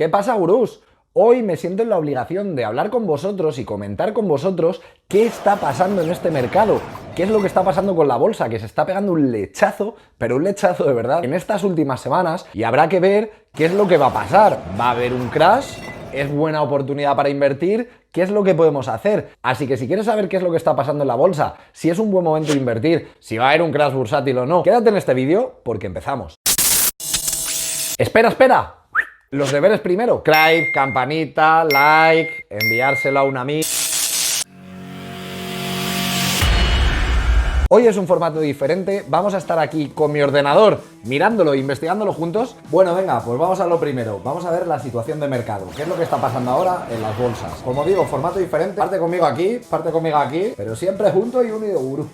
¿Qué pasa, gurús? Hoy me siento en la obligación de hablar con vosotros y comentar con vosotros qué está pasando en este mercado, qué es lo que está pasando con la bolsa, que se está pegando un lechazo, pero un lechazo de verdad, en estas últimas semanas, y habrá que ver qué es lo que va a pasar. ¿Va a haber un crash? ¿Es buena oportunidad para invertir? ¿Qué es lo que podemos hacer? Así que si quieres saber qué es lo que está pasando en la bolsa, si es un buen momento de invertir, si va a haber un crash bursátil o no, quédate en este vídeo porque empezamos. ¡Espera! Los deberes primero. Subscribe, campanita, like, enviárselo a un amigo. Hoy es un formato diferente, vamos a estar aquí con mi ordenador mirándolo, investigándolo juntos. Bueno, venga, pues vamos a lo primero, vamos a ver la situación de mercado, qué es lo que está pasando ahora en las bolsas. Como digo, formato diferente, parte conmigo aquí, pero siempre juntos y unido, gurú.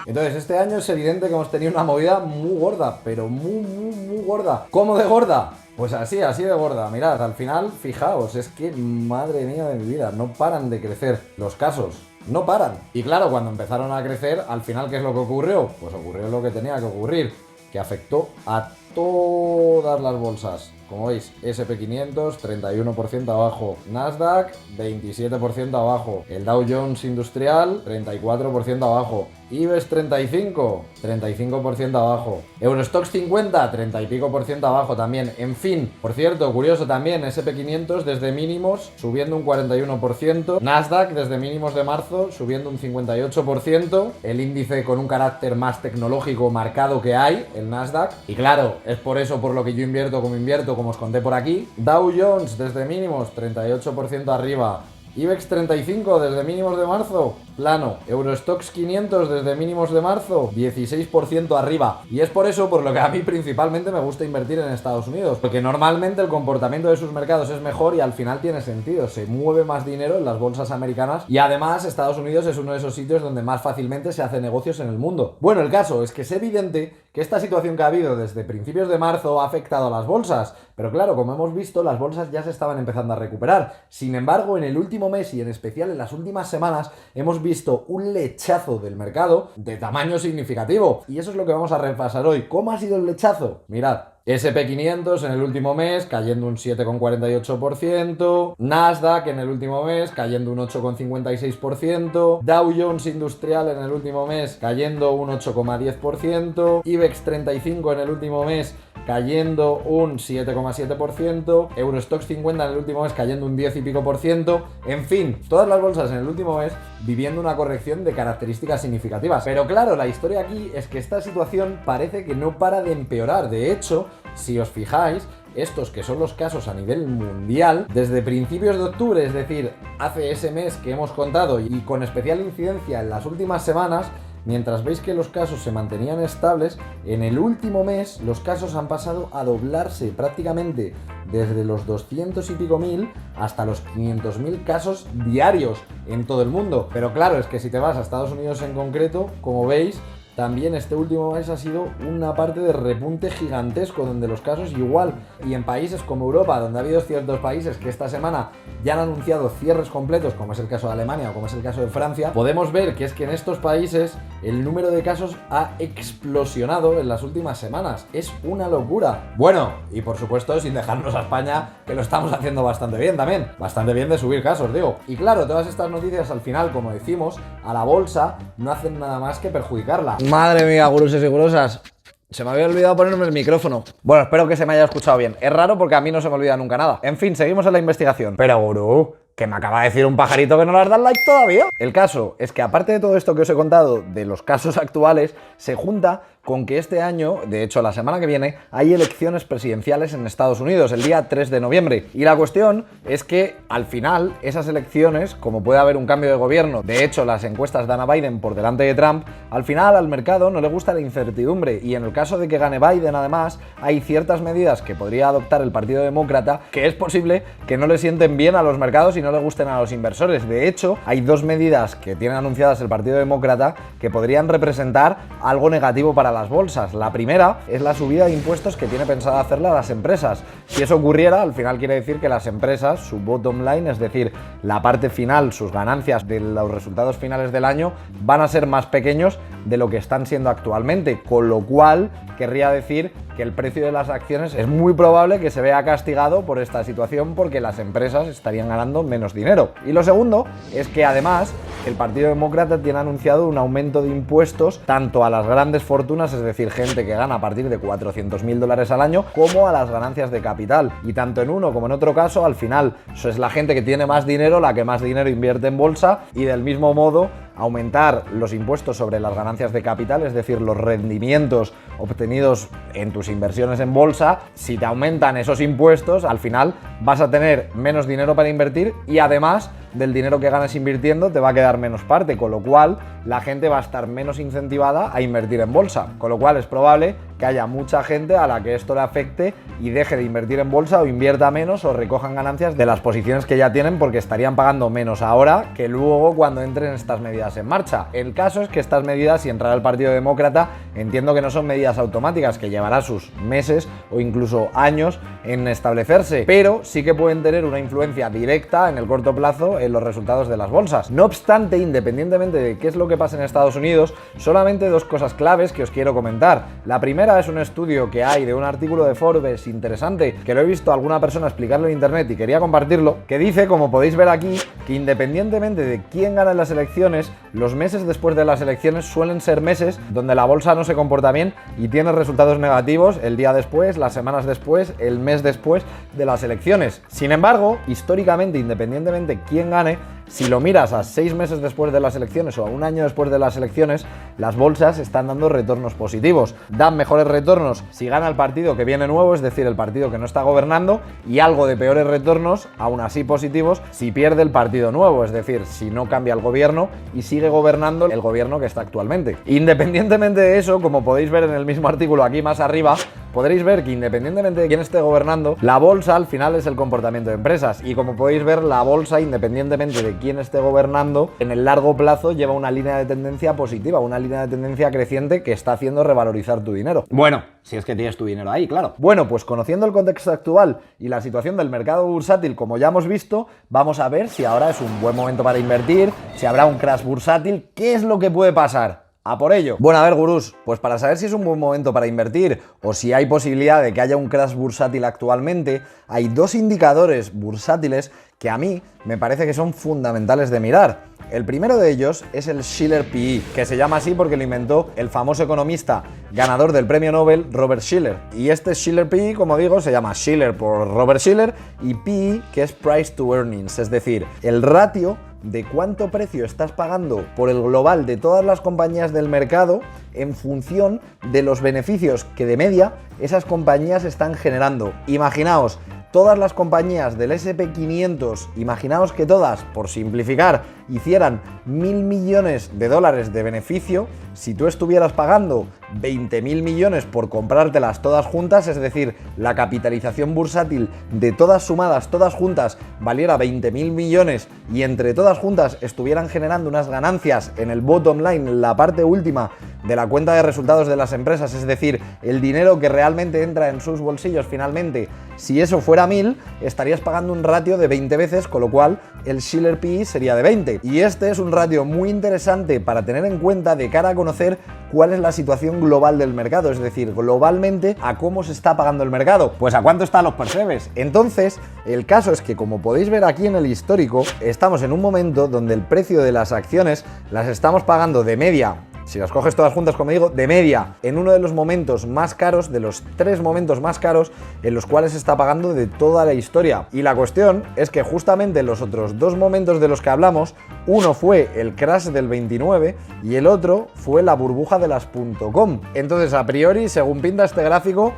Entonces, este año es evidente que hemos tenido una movida muy gorda, pero muy gorda. ¿Cómo de gorda? Pues así de gorda. Mirad, al final, fijaos, es que, madre mía de mi vida, no paran de crecer los casos. No paran. Y claro, cuando empezaron a crecer, al final, ¿qué es lo que ocurrió? Pues ocurrió lo que tenía que ocurrir, que afectó a todas las bolsas. Como veis, S&P 500, 31% abajo. Nasdaq, 27% abajo. El Dow Jones Industrial, 34% abajo. IBEX 35, 35% abajo. Eurostoxx 50, 30 y pico por ciento abajo también. En fin, por cierto, curioso también, S&P 500 desde mínimos subiendo un 41%. Nasdaq desde mínimos de marzo subiendo un 58%. El índice con un carácter más tecnológico marcado que hay, el Nasdaq. Y claro, es por eso por lo que yo invierto, como os conté por aquí. Dow Jones desde mínimos, 38% arriba. IBEX 35 desde mínimos de marzo, plano. Eurostoxx 500 desde mínimos de marzo, 16% arriba. Y es por eso por lo que a mí principalmente me gusta invertir en Estados Unidos, porque normalmente el comportamiento de sus mercados es mejor y al final tiene sentido. Se mueve más dinero en las bolsas americanas y además Estados Unidos es uno de esos sitios donde más fácilmente se hace negocios en el mundo. Bueno, el caso es que es evidente que esta situación que ha habido desde principios de marzo ha afectado a las bolsas, pero claro, como hemos visto, las bolsas ya se estaban empezando a recuperar. Sin embargo, en el último mes y en especial en las últimas semanas hemos visto un lechazo del mercado de tamaño significativo. Y eso es lo que vamos a repasar hoy. ¿Cómo ha sido el lechazo? Mirad. S&P 500 en el último mes cayendo un 7,48%, Nasdaq en el último mes cayendo un 8,56%, Dow Jones Industrial en el último mes cayendo un 8,10%, IBEX 35 en el último mes cayendo un 7,7%, Eurostoxx 50 en el último mes cayendo un 10 y pico por ciento. En fin, todas las bolsas en el último mes viviendo una corrección de características significativas. Pero claro, la historia aquí es que esta situación parece que no para de empeorar. De hecho, si os fijáis, estos que son los casos a nivel mundial, desde principios de octubre, es decir, hace ese mes que hemos contado y con especial incidencia en las últimas semanas, mientras veis que los casos se mantenían estables, en el último mes los casos han pasado a doblarse prácticamente desde los 200 y pico mil hasta los 500.000 casos diarios en todo el mundo. Pero claro, es que si te vas a Estados Unidos en concreto, como veis, también este último mes ha sido una parte de repunte gigantesco, donde los casos igual, y en países como Europa, donde ha habido ciertos países que esta semana ya han anunciado cierres completos, como es el caso de Alemania o como es el caso de Francia, podemos ver que es que en estos países el número de casos ha explosionado en las últimas semanas. Es una locura. Bueno, y por supuesto sin dejarnos a España, que lo estamos haciendo bastante bien también, bastante bien de subir casos, digo. Y claro, todas estas noticias al final, como decimos, a la bolsa no hacen nada más que perjudicarla. Madre mía, guruses y gurusas. Se me había olvidado ponerme el micrófono. Bueno, espero que se me haya escuchado bien. Es raro porque a mí no se me olvida nunca nada. En fin, seguimos en la investigación. Pero, gurú, que me acaba de decir un pajarito que no le has dado like todavía. El caso es que aparte de todo esto que os he contado de los casos actuales, se junta con que este año, de hecho la semana que viene, hay elecciones presidenciales en Estados Unidos, el día 3 de noviembre. Y la cuestión es que al final esas elecciones, como puede haber un cambio de gobierno, de hecho las encuestas dan a Biden por delante de Trump, al final al mercado no le gusta la incertidumbre y en el caso de que gane Biden además, hay ciertas medidas que podría adoptar el Partido Demócrata que es posible que no le sienten bien a los mercados y no le gusten a los inversores. De hecho, hay dos medidas que tiene anunciadas el Partido Demócrata que podrían representar algo negativo para las bolsas. La primera es la subida de impuestos que tiene pensado hacerle a las empresas. Si eso ocurriera, al final quiere decir que las empresas, su bottom line, es decir, la parte final, sus ganancias de los resultados finales del año, van a ser más pequeños de lo que están siendo actualmente, con lo cual querría decir que el precio de las acciones es muy probable que se vea castigado por esta situación, porque las empresas estarían ganando menos dinero. Y lo segundo es que además el Partido Demócrata tiene anunciado un aumento de impuestos tanto a las grandes fortunas, es decir, gente que gana a partir de $400.000 al año, como a las ganancias de capital. Y tanto en uno como en otro caso, al final, eso es la gente que tiene más dinero la que más dinero invierte en bolsa, y del mismo modo aumentar los impuestos sobre las ganancias de capital, es decir, los rendimientos obtenidos en tus inversiones en bolsa. Si te aumentan esos impuestos, al final vas a tener menos dinero para invertir, y además del dinero que ganas invirtiendo te va a quedar menos parte, con lo cual la gente va a estar menos incentivada a invertir en bolsa, con lo cual es probable que haya mucha gente a la que esto le afecte y deje de invertir en bolsa, o invierta menos, o recojan ganancias de las posiciones que ya tienen, porque estarían pagando menos ahora que luego cuando entren estas medidas en marcha. El caso es que estas medidas, si entrará el Partido Demócrata, entiendo que no son medidas automáticas, que llevará sus meses o incluso años en establecerse, pero sí que pueden tener una influencia directa en el corto plazo en los resultados de las bolsas. No obstante, independientemente de qué es lo que pasa en Estados Unidos, solamente dos cosas claves que os quiero comentar. La primera es un estudio que hay de un artículo de Forbes interesante, que lo he visto a alguna persona explicarlo en internet y quería compartirlo, que dice, como podéis ver aquí, que independientemente de quién gana en las elecciones, los meses después de las elecciones suelen ser meses donde la bolsa no se comporta bien y tiene resultados negativos el día después, las semanas después, el mes después de las elecciones. Sin embargo, históricamente, independientemente de quién gane, si lo miras a 6 meses después de las elecciones o a un año después de las elecciones, las bolsas están dando retornos positivos. Dan mejores retornos si gana el partido que viene nuevo, es decir, el partido que no está gobernando, y algo de peores retornos, aún así positivos, si pierde el partido nuevo, es decir, si no cambia el gobierno y sigue gobernando el gobierno que está actualmente. Independientemente de eso, como podéis ver en el mismo artículo aquí más arriba, podréis ver que independientemente de quién esté gobernando, la bolsa al final es el comportamiento de empresas, y como podéis ver, la bolsa, independientemente de quién esté gobernando, en el largo plazo lleva una línea de tendencia positiva, una línea de tendencia creciente que está haciendo revalorizar tu dinero. Bueno, si es que tienes tu dinero ahí, claro. Bueno, pues conociendo el contexto actual y la situación del mercado bursátil, como ya hemos visto, vamos a ver si ahora es un buen momento para invertir, si habrá un crash bursátil, qué es lo que puede pasar. A por ello. Bueno, a ver, gurús, pues para saber si es un buen momento para invertir o si hay posibilidad de que haya un crash bursátil actualmente, hay dos indicadores bursátiles que a mí me parece que son fundamentales de mirar. El primero de ellos es el Shiller PE, que se llama así porque lo inventó el famoso economista ganador del premio Nobel, Robert Shiller. Y este Shiller PE, como digo, se llama Shiller por Robert Shiller, y PE, que es Price to Earnings, es decir, el ratio de cuánto precio estás pagando por el global de todas las compañías del mercado en función de los beneficios que de media esas compañías están generando. Imaginaos, todas las compañías del S&P 500, imaginaos que todas, por simplificar, hicieran 1.000 millones de dólares de beneficio, si tú estuvieras pagando 20.000 millones por comprártelas todas juntas, es decir, la capitalización bursátil de todas sumadas, todas juntas, valiera 20.000 millones y entre todas juntas estuvieran generando unas ganancias en el bottom line, en la parte última de la cuenta de resultados de las empresas, es decir, el dinero que realmente entra en sus bolsillos finalmente, si eso fuera 1.000, estarías pagando un ratio de 20 veces, con lo cual el Shiller PE sería de 20. Y este es un ratio muy interesante para tener en cuenta de cara a conocer cuál es la situación global del mercado, es decir, globalmente a cómo se está pagando el mercado, pues a cuánto están los percebes. Entonces, el caso es que, como podéis ver aquí en el histórico, estamos en un momento donde el precio de las acciones las estamos pagando de media, si las coges todas juntas, como digo, de media, en uno de los momentos más caros, de los 3 momentos más caros en los cuales se está pagando de toda la historia. Y la cuestión es que justamente los otros 2 momentos de los que hablamos, uno fue el crash del 29 y el otro fue la burbuja de las .com. Entonces, a priori, según pinta este gráfico,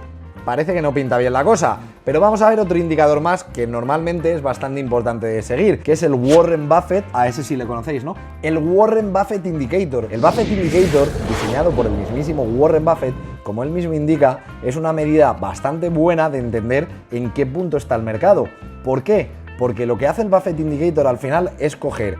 parece que no pinta bien la cosa, pero vamos a ver otro indicador más que normalmente es bastante importante de seguir, que es el Warren Buffett, a ese sí le conocéis, ¿no? El Warren Buffett Indicator. El Buffett Indicator, diseñado por el mismísimo Warren Buffett, como él mismo indica, es una medida bastante buena de entender en qué punto está el mercado. ¿Por qué? Porque lo que hace el Buffett Indicator al final es coger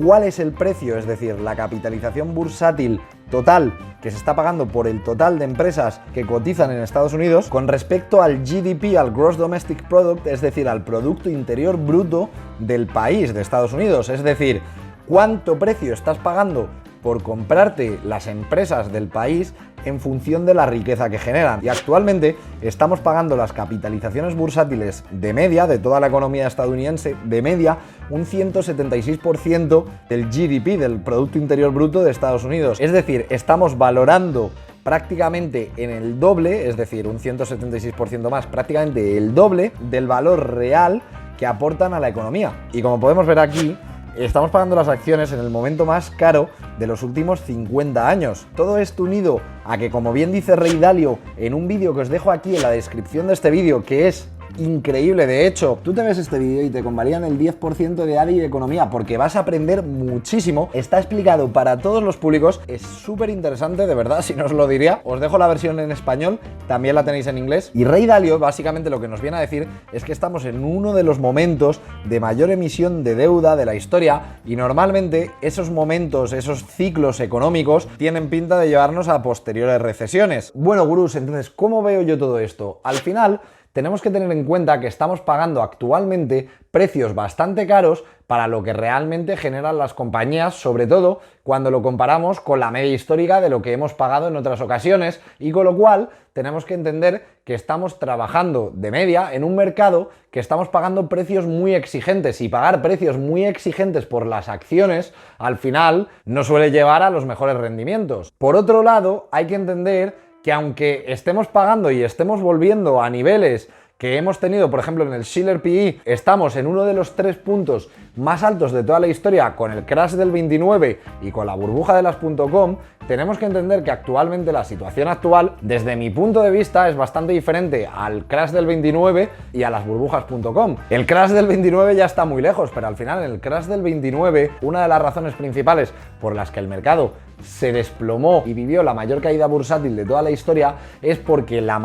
cuál es el precio, es decir, la capitalización bursátil total que se está pagando por el total de empresas que cotizan en Estados Unidos con respecto al GDP, al Gross Domestic Product, es decir, al Producto Interior Bruto del país de Estados Unidos. Es decir, cuánto precio estás pagando por comprarte las empresas del país en función de la riqueza que generan. Y actualmente estamos pagando las capitalizaciones bursátiles de media, de toda la economía estadounidense, de media, un 176% del GDP, del Producto Interior Bruto de Estados Unidos. Es decir, estamos valorando prácticamente en el doble, es decir, un 176% más, prácticamente el doble del valor real que aportan a la economía. Y como podemos ver aquí, estamos pagando las acciones en el momento más caro de los últimos 50 años. Todo esto unido a que, como bien dice Ray Dalio en un vídeo que os dejo aquí en la descripción de este vídeo, que es increíble. De hecho, tú te ves este vídeo y te convalidan el 10% de ADI de economía porque vas a aprender muchísimo. Está explicado para todos los públicos. Es súper interesante, de verdad, si no os lo diría. Os dejo la versión en español, también la tenéis en inglés. Y Ray Dalio básicamente lo que nos viene a decir es que estamos en uno de los momentos de mayor emisión de deuda de la historia y normalmente esos momentos, esos ciclos económicos tienen pinta de llevarnos a posteriores recesiones. Bueno, gurús, entonces, ¿cómo veo yo todo esto? Al final, tenemos que tener en cuenta que estamos pagando actualmente precios bastante caros para lo que realmente generan las compañías, sobre todo cuando lo comparamos con la media histórica de lo que hemos pagado en otras ocasiones, y con lo cual tenemos que entender que estamos trabajando de media en un mercado que estamos pagando precios muy exigentes, y pagar precios muy exigentes por las acciones al final no suele llevar a los mejores rendimientos. Por otro lado, hay que entender que aunque estemos pagando y estemos volviendo a niveles que hemos tenido, por ejemplo, en el Shiller PE, estamos en uno de los 3 puntos más altos de toda la historia con el crash del 29 y con la burbuja de las .com, tenemos que entender que actualmente la situación actual, desde mi punto de vista, es bastante diferente al crash del 29 y a las burbujas.com. El crash del 29 ya está muy lejos, pero al final en el crash del 29, una de las razones principales por las que el mercado se desplomó y vivió la mayor caída bursátil de toda la historia es porque la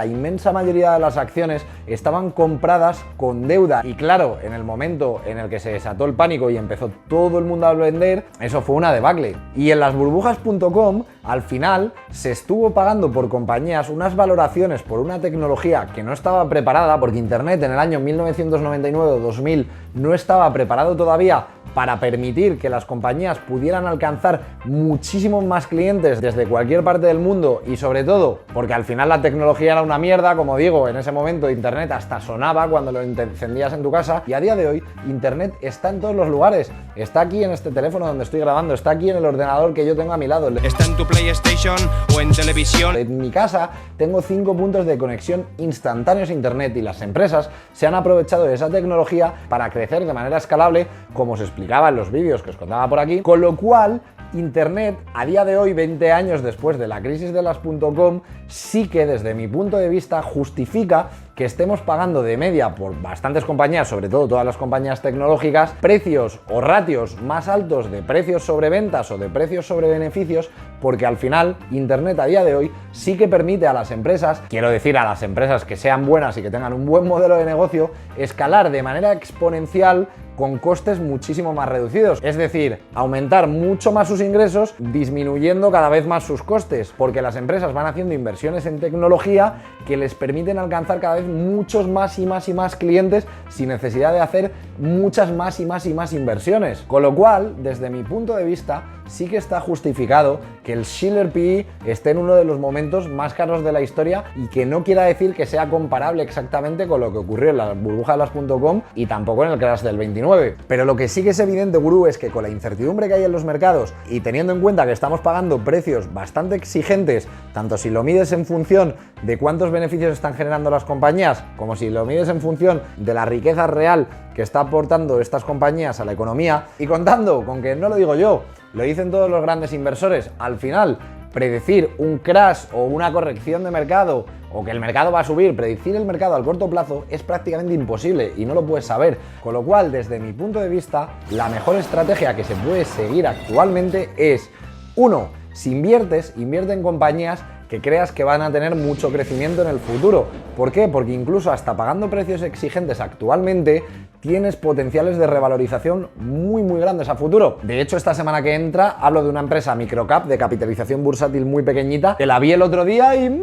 inmensa mayoría de las acciones estaban compradas con deuda. Y claro, en el momento en el que se desató el pánico y empezó todo el mundo a vender, eso fue una debacle. Y en las burbujas.com, al final, se estuvo pagando por compañías unas valoraciones por una tecnología que no estaba preparada, porque Internet en el año 1999 o 2000 no estaba preparado todavía para permitir que las compañías pudieran alcanzar muchísimos más clientes desde cualquier parte del mundo, y sobre todo porque al final la tecnología era una mierda. Como digo, en ese momento Internet hasta sonaba cuando lo encendías en tu casa, y a día de hoy Internet está en todos los lugares. Está aquí en este teléfono donde estoy grabando, está aquí en el ordenador que yo tengo a mi lado, está en tu PlayStation o en televisión. En mi casa tengo 5 puntos de conexión instantáneos a Internet, y las empresas se han aprovechado de esa tecnología para crecer de manera escalable, como se explicaba en los vídeos que os contaba por aquí, con lo cual Internet, a día de hoy, 20 años después de la crisis de las .com, sí que desde mi punto de vista justifica que estemos pagando de media por bastantes compañías, sobre todo todas las compañías tecnológicas, precios o ratios más altos de precios sobre ventas o de precios sobre beneficios, porque al final Internet a día de hoy sí que permite a las empresas, quiero decir a las empresas que sean buenas y que tengan un buen modelo de negocio, escalar de manera exponencial con costes muchísimo más reducidos. Es decir, aumentar mucho más sus ingresos disminuyendo cada vez más sus costes, porque las empresas van haciendo inversiones en tecnología que les permiten alcanzar cada vez muchos más y más y más clientes sin necesidad de hacer muchas más y más y más inversiones. Con lo cual, desde mi punto de vista, sí que está justificado que el Shiller PE esté en uno de los momentos más caros de la historia, y que no quiera decir que sea comparable exactamente con lo que ocurrió en la burbuja de las .com y tampoco en el crash del 29. Pero lo que sí que es evidente, gurú, es que con la incertidumbre que hay en los mercados, y teniendo en cuenta que estamos pagando precios bastante exigentes, tanto si lo mides en función de cuántos beneficios están generando las compañías, como si lo mides en función de la riqueza real que está aportando estas compañías a la economía, y contando con que no lo digo yo, lo dicen todos los grandes inversores, al final predecir un crash o una corrección de mercado, o que el mercado va a subir, predecir el mercado al corto plazo es prácticamente imposible y no lo puedes saber. Con lo cual, desde mi punto de vista, la mejor estrategia que se puede seguir actualmente es: 1. Si inviertes, invierte en compañías que creas que van a tener mucho crecimiento en el futuro. ¿Por qué? Porque incluso hasta pagando precios exigentes actualmente, tienes potenciales de revalorización muy grandes a futuro. De hecho, esta semana que entra hablo de una empresa microcap de capitalización bursátil muy pequeñita, que la vi el otro día y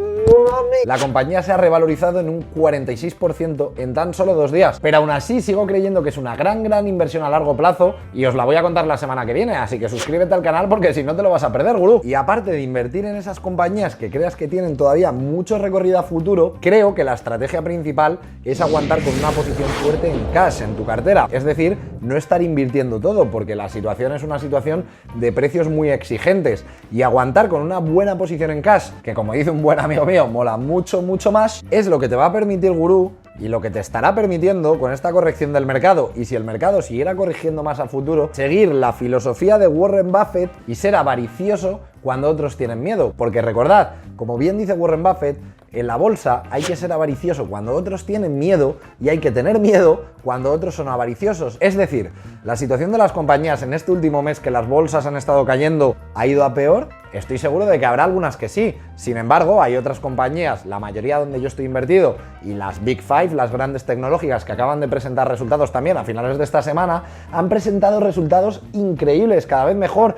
la compañía se ha revalorizado en un 46% en tan solo 2 días. Pero aún así sigo creyendo que es una gran inversión a largo plazo y os la voy a contar la semana que viene, así que suscríbete al canal porque si no te lo vas a perder, gurú. Y aparte de invertir en esas compañías que creas que tienen todavía mucho recorrido a futuro, creo que la estrategia principal es aguantar con una posición fuerte en cash en tu cartera. Es decir, no estar invirtiendo todo porque la situación es una situación de precios muy exigentes y aguantar con una buena posición en cash, que como dice un buen amigo mío, mola mucho más, es lo que te va a permitir, gurú, y lo que te estará permitiendo con esta corrección del mercado, y si el mercado siguiera corrigiendo más a futuro, seguir la filosofía de Warren Buffett y ser avaricioso cuando otros tienen miedo. Porque recordad, como bien dice Warren Buffett, en la bolsa hay que ser avaricioso cuando otros tienen miedo y hay que tener miedo cuando otros son avariciosos. Es decir, la situación de las compañías en este último mes que las bolsas han estado cayendo ha ido a peor. Estoy seguro de que habrá algunas que sí. Sin embargo, hay otras compañías, la mayoría donde yo estoy invertido, y las Big Five, las grandes tecnológicas que acaban de presentar resultados también a finales de esta semana, han presentado resultados increíbles, cada vez mejor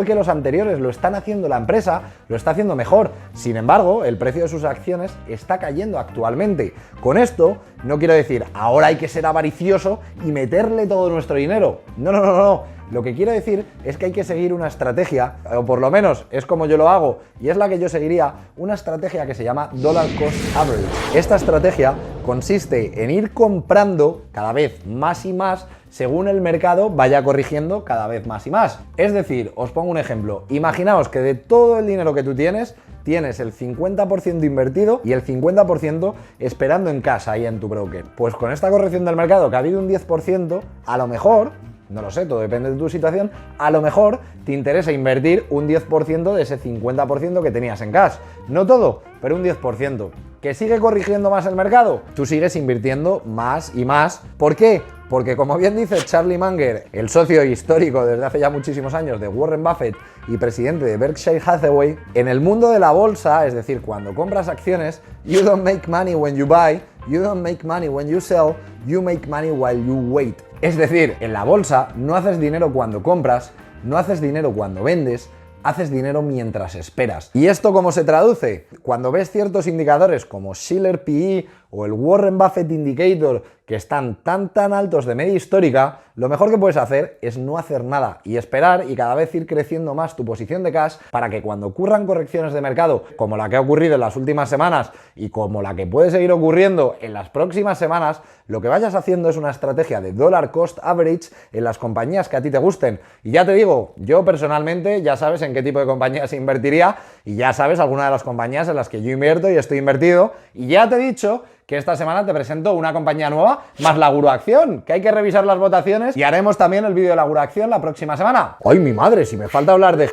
que los anteriores. Lo están haciendo la empresa, lo está haciendo mejor. Sin embargo, el precio de sus acciones está cayendo actualmente. Con esto no quiero decir, ahora hay que ser avaricioso y meterle todo nuestro dinero. No. Lo que quiero decir es que hay que seguir una estrategia, o por lo menos es como yo lo hago, y es la que yo seguiría, una estrategia que se llama Dollar Cost Average. Esta estrategia consiste en ir comprando cada vez más y más según el mercado vaya corrigiendo cada vez más y más. Es decir, os pongo un ejemplo. Imaginaos que de todo el dinero que tú tienes el 50% invertido y el 50% esperando en casa ahí en tu broker. Pues con esta corrección del mercado que ha habido un 10%, a lo mejor, no lo sé, todo depende de tu situación, a lo mejor te interesa invertir un 10% de ese 50% que tenías en cash. No todo, pero un 10%. ¿Que sigue corrigiendo más el mercado? Tú sigues invirtiendo más y más. ¿Por qué? Porque como bien dice Charlie Munger, el socio histórico desde hace ya muchísimos años de Warren Buffett y presidente de Berkshire Hathaway, en el mundo de la bolsa, es decir, cuando compras acciones, you don't make money when you buy, you don't make money when you sell, you make money while you wait. Es decir, en la bolsa no haces dinero cuando compras, no haces dinero cuando vendes, haces dinero mientras esperas. ¿Y esto cómo se traduce? Cuando ves ciertos indicadores como Shiller PE o el Warren Buffett Indicator que están tan altos de media histórica, lo mejor que puedes hacer es no hacer nada y esperar y cada vez ir creciendo más tu posición de cash para que cuando ocurran correcciones de mercado como la que ha ocurrido en las últimas semanas y como la que puede seguir ocurriendo en las próximas semanas, lo que vayas haciendo es una estrategia de Dollar Cost Average en las compañías que a ti te gusten. Y ya te digo, yo personalmente ya sabes en qué tipo de compañías invertiría y ya sabes alguna de las compañías en las que yo invierto y estoy invertido, y ya te he dicho que esta semana te presento una compañía nueva, más la Guru Acción, que hay que revisar las votaciones y haremos también el vídeo de la Guru Acción la próxima semana. ¡Ay, mi madre! Si me falta hablar de